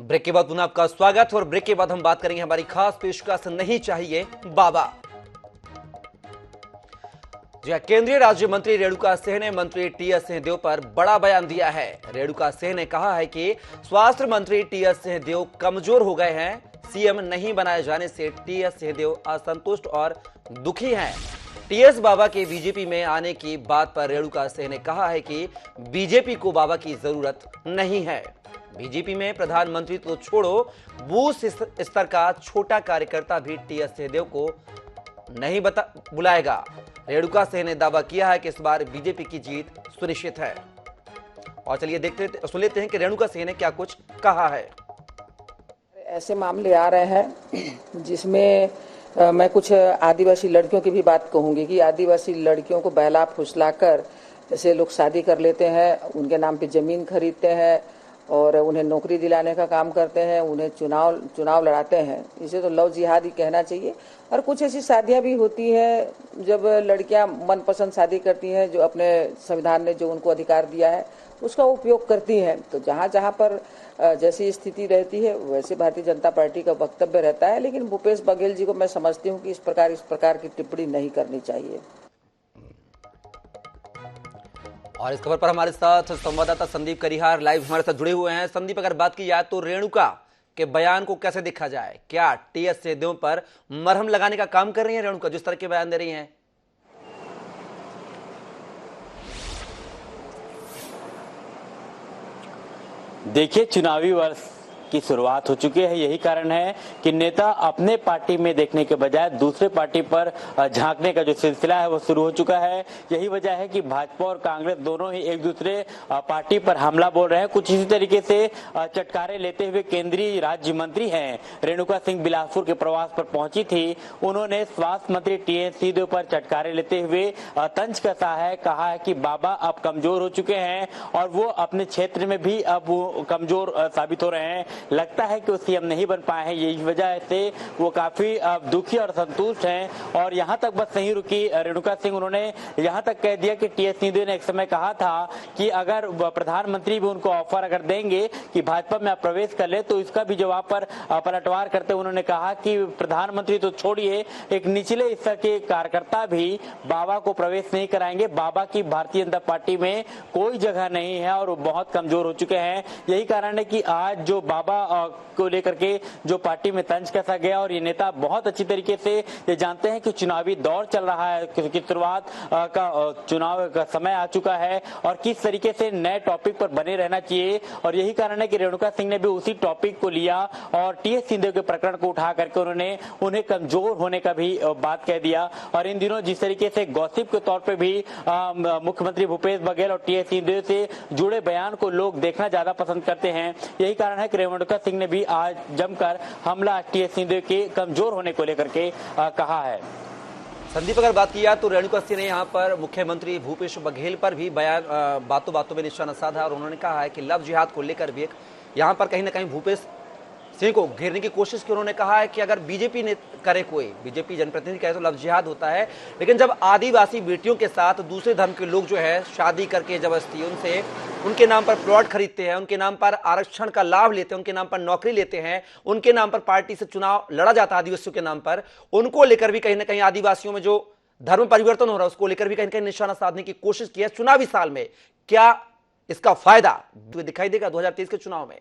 Break के बाद पुनः आपका स्वागत। और ब्रेक के बाद हम बात करेंगे हमारी खास पेशकश नहीं चाहिए बाबा। जी हां, केंद्रीय राज्य मंत्री रेणुका सिंह ने मंत्री टीएस सिंहदेव पर बड़ा बयान दिया है। रेणुका सिंह ने कहा है कि स्वास्थ्य मंत्री टीएस सिंहदेव कमजोर हो गए हैं। सीएम नहीं बनाए जाने से टीएस सिंहदेव असंतुष्ट और दुखी हैं। टीएस बाबा के बीजेपी में आने की बात पर रेणुका सिंह ने कहा है कि बीजेपी को बाबा की जरूरत नहीं है। बीजेपी में प्रधानमंत्री तो छोड़ो, बूथ स्तर का छोटा कार्यकर्ता भी टीएस सिंहदेव को नहीं बुलाएगा। रेणुका सिंह ने दावा किया है कि इस बार बीजेपी की जीत सुनिश्चित है। और चलिए सुन लेते हैं कि रेणुका सिंह ने क्या कुछ कहा है। ऐसे मामले आ रहे हैं जिसमें मैं कुछ आदिवासी लड़कियों की भी बात कहूंगी कि आदिवासी लड़कियों को बहला फुसलाकर जैसे लोग शादी कर लेते हैं, उनके नाम पे जमीन खरीदते हैं और उन्हें नौकरी दिलाने का काम करते हैं, उन्हें चुनाव लड़ाते हैं। इसे तो लव जिहाद ही कहना चाहिए। और कुछ ऐसी शादियां भी होती हैं जब लड़कियां मनपसंद शादी करती हैं, जो अपने संविधान ने जो उनको अधिकार दिया है उसका उपयोग करती हैं। तो जहां जहां पर जैसी स्थिति रहती है वैसे भारतीय जनता पार्टी का वक्तव्य रहता है। लेकिन भूपेश बघेल जी को मैं समझती हूँ कि इस प्रकार की टिप्पणी नहीं करनी चाहिए। और इस खबर पर हमारे साथ संवाददाता संदीप करिहार लाइव हमारे साथ जुड़े हुए हैं। संदीप, अगर बात की जाए तो रेणुका के बयान को कैसे देखा जाए? क्या टीएस सिंहदेव पर मरहम लगाने का काम कर रही है रेणुका, जिस तरह के बयान दे रही हैं? देखिए, चुनावी वर्ष की शुरुआत हो चुकी है। यही कारण है कि नेता अपने पार्टी में देखने के बजाय दूसरे पार्टी पर झांकने का जो सिलसिला है वो शुरू हो चुका है। यही वजह है कि भाजपा और कांग्रेस दोनों ही एक दूसरे पार्टी पर हमला बोल रहे हैं। कुछ इसी तरीके से चटकारे लेते हुए केंद्रीय राज्य मंत्री हैं रेणुका सिंह बिलासपुर के प्रवास पर पहुंची थी। उन्होंने स्वास्थ्य मंत्री टीएस सिंहदेव पर चटकारे लेते हुए तंज कसा है। कहा है कि बाबा अब कमजोर हो चुके हैं और वो अपने क्षेत्र में भी अब वो कमजोर साबित हो रहे हैं। लगता है कि वो सीएम नहीं बन पाए हैं। यही वजह से वो काफी दुखी और संतुष्ट हैं। और यहाँ तक बस नहीं रुकी रेणुका सिंह, उन्होंने यहाँ तक कह दिया कि टीएस सिंहदेव ने एक समय कहा था कि अगर प्रधानमंत्री भी उनको ऑफर अगर देंगे कि भाजपा में आप प्रवेश कर ले, तो इसका भी जवाब पर पलटवार करते उन्होंने कहा कि प्रधानमंत्री तो छोड़िए, एक निचले स्तर के कार्यकर्ता भी बाबा को प्रवेश नहीं कराएंगे। बाबा की भारतीय जनता पार्टी में कोई जगह नहीं है और वो बहुत कमजोर हो चुके हैं। यही कारण है कि आज जो बाबा को लेकर के जो पार्टी में तंज कसा गया। और ये नेता बहुत अच्छी तरीके से ये जानते हैं कि चुनावी दौर चल रहा है, कि शुरुआत का चुनाव का समय आ चुका है और किस तरीके से नए टॉपिक पर बने रहना चाहिए। और यही कारण है कि रेणुका सिंह ने भी उसी टॉपिक को लिया और टीएस सिंहदेव के प्रकरण को उठा करके उन्हें कमजोर होने का भी बात कह दिया। और इन दिनों जिस तरीके से गॉसिप के तौर पर भी मुख्यमंत्री भूपेश बघेल और टीएस सिंहदेव से जुड़े बयान को लोग देखना ज्यादा पसंद करते हैं। यही कारण है कि रेणुका सिंह ने भी आज जमकर हमला टीएस सिंहदेव के कमजोर होने को लेकर के कहा है। संदीप, अगर बात की जाए तो रेणुका सिंह ने यहाँ पर मुख्यमंत्री भूपेश बघेल पर भी बयान बातों बातों में निशाना साधा और उन्होंने कहा है कि लव जिहाद को लेकर भी यहाँ पर कहीं ना कहीं भूपेश सिंह को घेरने की कोशिश की। उन्होंने कहा है कि अगर बीजेपी ने करे, कोई बीजेपी जनप्रतिनिधि कहे तो लव जिहाद होता है, लेकिन जब आदिवासी बेटियों के साथ दूसरे धर्म के लोग जो है शादी करके जबरदस्ती उनसे उनके नाम पर प्लॉट खरीदते हैं, उनके नाम पर आरक्षण का लाभ लेते हैं, उनके नाम पर नौकरी लेते हैं, उनके नाम पर पार्टी से चुनाव लड़ा जाता है आदिवासियों के नाम पर, उनको लेकर भी कहीं ना कहीं आदिवासियों में जो धर्म परिवर्तन हो रहा है उसको लेकर भी कहीं ना कहीं निशाना साधने की कोशिश की है। चुनावी साल में क्या इसका फायदा दिखाई देगा 2023 के चुनाव में?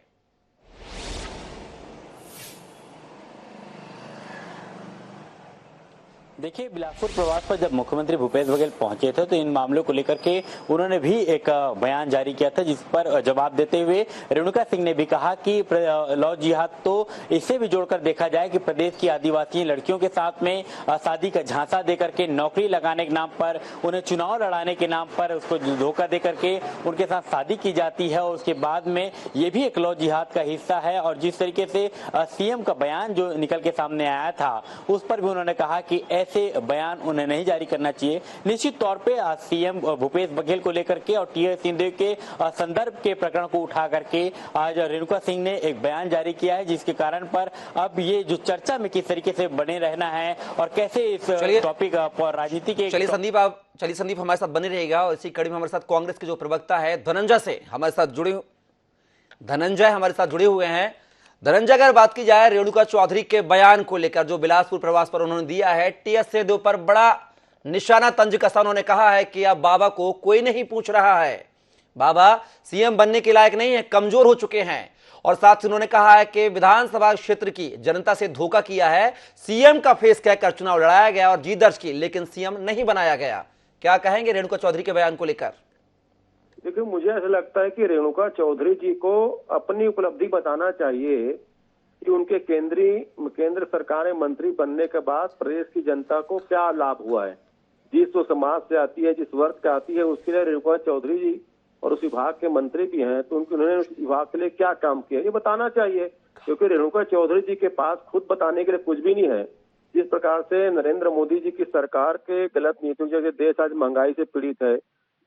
देखिए, बिलासपुर प्रवास पर जब मुख्यमंत्री भूपेश बघेल पहुंचे थे तो इन मामलों को लेकर के उन्होंने भी एक बयान जारी किया था, जिस पर जवाब देते हुए रेणुका सिंह ने भी कहा कि लव जिहाद तो इससे भी जोड़कर देखा जाए कि प्रदेश की आदिवासी लड़कियों के साथ में शादी का झांसा देकर के नौकरी लगाने के नाम पर, उन्हें चुनाव लड़ाने के नाम पर उसको धोखा देकर के उनके साथ शादी की जाती है और उसके बाद में ये भी एक लव जिहाद का हिस्सा है। और जिस तरीके से सीएम का बयान जो निकल के सामने आया था उस पर भी उन्होंने कहा कि ऐसे बयान उन्हें नहीं जारी करना चाहिए। निश्चित तौर पे सीएम भूपेश बघेल को लेकर के और टीएस सिंहदेव के संदर्भ के प्रकरण को उठा करके आज रेणुका सिंह ने एक बयान जारी किया है, जिसके कारण पर अब ये जो चर्चा में किस तरीके से बने रहना है और कैसे इस टॉपिक पर राजनीति के। चलिए संदीप हमारे साथ बने रहेगा। और इसी कड़ी में हमारे साथ कांग्रेस के जो प्रवक्ता है धनंजय हमारे साथ जुड़े हुए हैं। धनंजय, अगर बात की जाए रेणुका चौधरी के बयान को लेकर जो बिलासपुर प्रवास पर उन्होंने दिया है, टीएस सिंहदेव पर बड़ा निशाना तंज कसा। उन्होंने कहा है कि अब बाबा को कोई नहीं पूछ रहा है, बाबा सीएम बनने के लायक नहीं है, कमजोर हो चुके हैं। और साथ ही उन्होंने कहा है कि विधानसभा क्षेत्र की जनता से धोखा किया है, सीएम का फेस कहकर चुनाव लड़ाया गया और जीत दर्ज की, लेकिन सीएम नहीं बनाया गया। क्या कहेंगे रेणुका चौधरी के बयान को लेकर? देखिए, मुझे ऐसा लगता है कि रेणुका चौधरी जी को अपनी उपलब्धि बताना चाहिए कि उनके केंद्र सरकार में मंत्री बनने के बाद प्रदेश की जनता को क्या लाभ हुआ है। जिस वो समाज से आती है, जिस वर्ग से आती है, उसके लिए रेणुका चौधरी जी और उस विभाग के मंत्री भी हैं, तो उन्होंने उस विभाग के लिए क्या काम किया ये बताना चाहिए। क्योंकि रेणुका चौधरी जी के पास खुद बताने के लिए कुछ भी नहीं है। जिस प्रकार से नरेंद्र मोदी जी की सरकार के गलत नीतियों की वजह से देश आज महंगाई से पीड़ित है,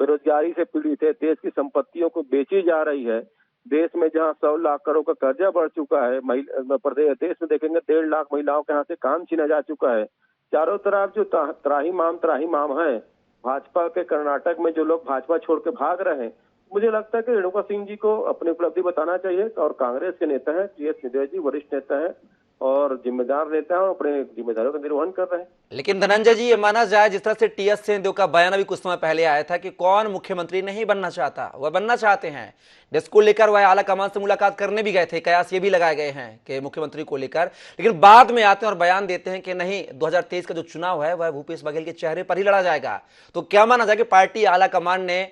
बेरोजगारी से पीड़ित है, देश की संपत्तियों को बेची जा रही है, देश में जहां 100 लाख करोड़ का कर्जा बढ़ चुका है, देश में देखेंगे 1.5 लाख महिलाओं के यहाँ से काम छीना जा चुका है, चारों तरफ जो त्राहिमाम है, भाजपा के कर्नाटक में जो लोग भाजपा छोड़ के भाग रहे हैं, मुझे लगता है कि रेणुका सिंह जी को अपनी उपलब्धि बताना चाहिए। और कांग्रेस के नेता हैं, टीएस सिंहदेव जी वरिष्ठ नेता हैं और जिम्मेदार नेता हैं, अपने जिम्मेदारियों का निर्वहन कर रहे हैं। लेकिन धनंजय जी, ये माना जाए जिस तरह से टीएस सिंहदेव का बयान अभी कुछ समय पहले आया था कि कौन मुख्यमंत्री नहीं बनना चाहता, वह बनना चाहते हैं, जिसको लेकर वह आला कमान से मुलाकात करने भी गए थे, कयास ये भी लगाए गए हैं कि मुख्यमंत्री को लेकर, लेकिन बाद में आते हैं और बयान देते हैं कि नहीं, 2023 का जो चुनाव है वह भूपेश बघेल के चेहरे पर ही लड़ा जाएगा। तो क्या माना जाए कि पार्टी आला कमान ने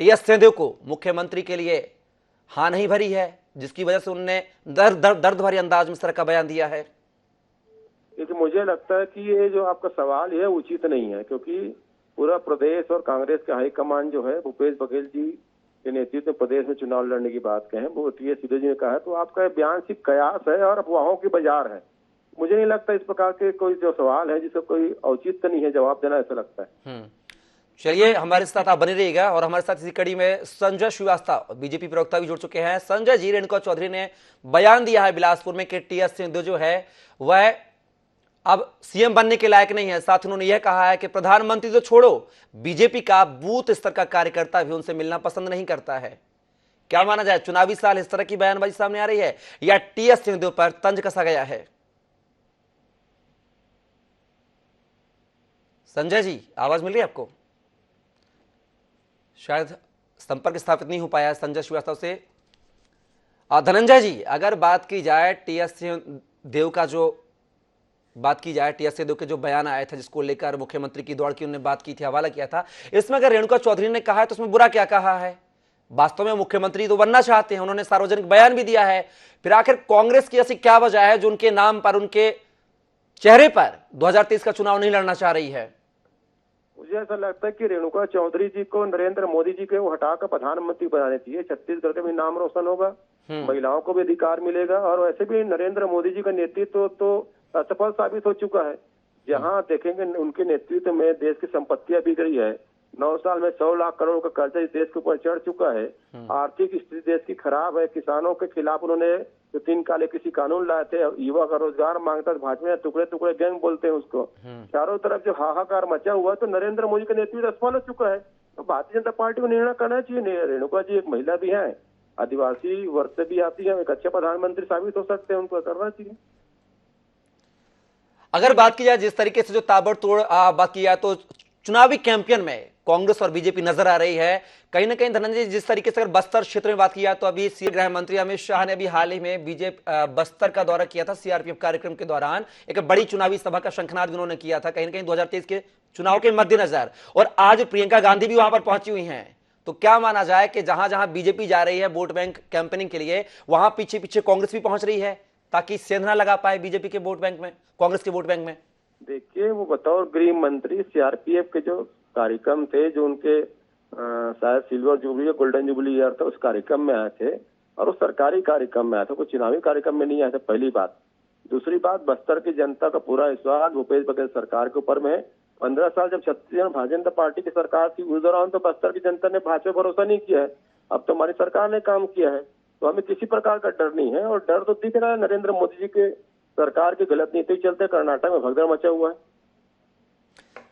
टीएस सिंहदेव को मुख्यमंत्री के लिए हाँ नहीं भरी है, जिसकी वजह से उन्होंने दर्द भरी अंदाज में इस तरह का बयान दिया है? लेकिन मुझे लगता है कि ये जो आपका सवाल है उचित नहीं है, क्योंकि पूरा प्रदेश और कांग्रेस का हाईकमान जो है भूपेश बघेल जी के नेतृत्व में प्रदेश में चुनाव लड़ने की बात कहें, वो टीएस सिंहदेव जी ने कहा है, तो आपका बयान सिर्फ कयास है और अफवाहों की बाजार है। मुझे नहीं लगता इस प्रकार के कोई जो सवाल है जिसका कोई औचित्य नहीं है जवाब देना, ऐसा लगता है। चलिए, हमारे साथ आप बने रहिएगा। और हमारे साथ इसी कड़ी में संजय श्रीवास्तव, बीजेपी प्रवक्ता भी जुड़ चुके हैं। संजय जी, रेणुका चौधरी ने बयान दिया है बिलासपुर में कि टीएस सिंहदेव जो है वह अब सीएम बनने के लायक नहीं है। साथ ही उन्होंने यह कहा है कि प्रधानमंत्री तो छोड़ो, बीजेपी का बूथ स्तर का कार्यकर्ता भी उनसे मिलना पसंद नहीं करता है। क्या माना जाए, चुनावी साल इस तरह की बयानबाजी सामने आ रही है या टीएस सिंहदेव पर तंज कसा गया है? संजय जी, आवाज मिल रही है आपको? शायद संपर्क स्थापित नहीं हो पाया है संजय श्रीवास्तव से। धनंजय जी, अगर बात की जाए टीएस सिंहदेव का टीएस सिंहदेव के जो बयान आया था, जिसको लेकर मुख्यमंत्री की दौड़ की उन्होंने बात की थी, हवाला किया था, इसमें अगर रेणुका चौधरी ने कहा है तो उसमें बुरा क्या कहा है? वास्तव में मुख्यमंत्री तो बनना चाहते हैं, उन्होंने सार्वजनिक बयान भी दिया है। फिर आखिर कांग्रेस की ऐसी क्या वजह है जो उनके नाम पर, उनके चेहरे पर 2023 का चुनाव नहीं लड़ना चाह रही है? मुझे ऐसा लगता है कि रेणुका चौधरी जी को नरेंद्र मोदी जी के हटाकर प्रधानमंत्री बनाने चाहिए। छत्तीसगढ़ का भी नाम रोशन होगा, महिलाओं को भी अधिकार मिलेगा, और वैसे भी नरेंद्र मोदी जी का नेतृत्व तो असफल साबित हो चुका है। जहां देखेंगे उनके नेतृत्व में देश की संपत्तियां बिगड़ी है, 9 साल में 100 लाख करोड़ का कर्जा इस देश के ऊपर चढ़ चुका है, आर्थिक स्थिति देश की खराब है, किसानों के खिलाफ उन्होंने जो 3 काले कृषि कानून लाए थे, युवा का रोजगार मांगता, भाजपा में टुकड़े टुकड़े गैंग बोलते हैं उसको, चारों तरफ जो हाहाकार मचा हुआ है, तो नरेंद्र मोदी का नेतृत्व असफल हो चुका है। तो भारतीय जनता पार्टी को निर्णय करना चाहिए। रेणुका जी एक महिला भी है, आदिवासी वर्ग से भी आती है, एक अच्छे प्रधानमंत्री साबित हो सकते हैं, उनको करना चाहिए। अगर बात की जाए जिस तरीके से जो ताबड़तोड़ बात की जाए तो चुनावी कैंपेन में कांग्रेस और बीजेपी नजर आ रही है, कहीं ना कहीं धनंजय, जिस तरीके से अगर बस्तर क्षेत्र में बात की जाए तो अभी गृह मंत्री अमित शाह ने अभी हाल ही में बस्तर का दौरा किया था, सीआरपीएफ कार्यक्रम के दौरान एक बड़ी चुनावी सभा का शंखनाद भी उन्होंने किया था, कहीं ना कहीं 2023 के चुनाव के मद्देनजर। और आज प्रियंका गांधी भी वहां पर पहुंची हुई हैं। तो क्या माना जाए कि जहां जहां बीजेपी जा रही है वोट बैंक कैंपेनिंग के लिए, वहां पीछे पीछे कांग्रेस भी पहुंच रही है ताकि सेंध ना लगा पाए बीजेपी के वोट बैंक में, कांग्रेस के वोट बैंक में? देखिए, वो बतौर गृह मंत्री सीआरपीएफ के जो कार्यक्रम थे, जो उनके शायद सिल्वर जुबली या गोल्डन जुबली ईयर था, उस कार्यक्रम में आए थे, और उस सरकारी कार्यक्रम में आए थे, कोई चुनावी कार्यक्रम में नहीं आए थे, पहली बात। दूसरी बात, बस्तर की जनता का पूरा विश्वास भूपेश बघेल सरकार के ऊपर में। 15 साल जब छत्तीसगढ़ में भारतीय जनता पार्टी की सरकार थी, उस दौरान तो बस्तर की जनता ने भाजपा पर भरोसा नहीं किया है। अब तो हमारी सरकार ने काम किया है, तो हमें किसी प्रकार का डर नहीं है। और डर तो दिख रहा है, नरेंद्र मोदी जी के सरकार की गलत नीति चलते कर्नाटक में भगदड़ मचा हुआ है।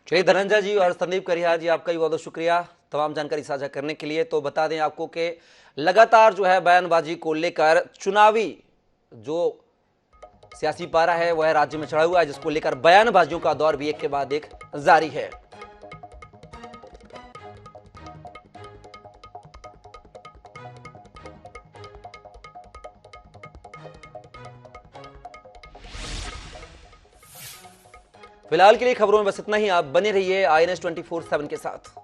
चलिए धनंजय जी और संदीप करिहार जी, आपका भी बहुत बहुत शुक्रिया तमाम जानकारी साझा करने के लिए। तो बता दें आपको कि लगातार जो है बयानबाजी को लेकर चुनावी जो सियासी पारा है वह राज्य में चढ़ा हुआ है, जिसको लेकर बयानबाजियों का दौर भी एक के बाद एक जारी है। फिलहाल के लिए खबरों में बस इतना ही। आप बने रहिए INS 24/7 के साथ।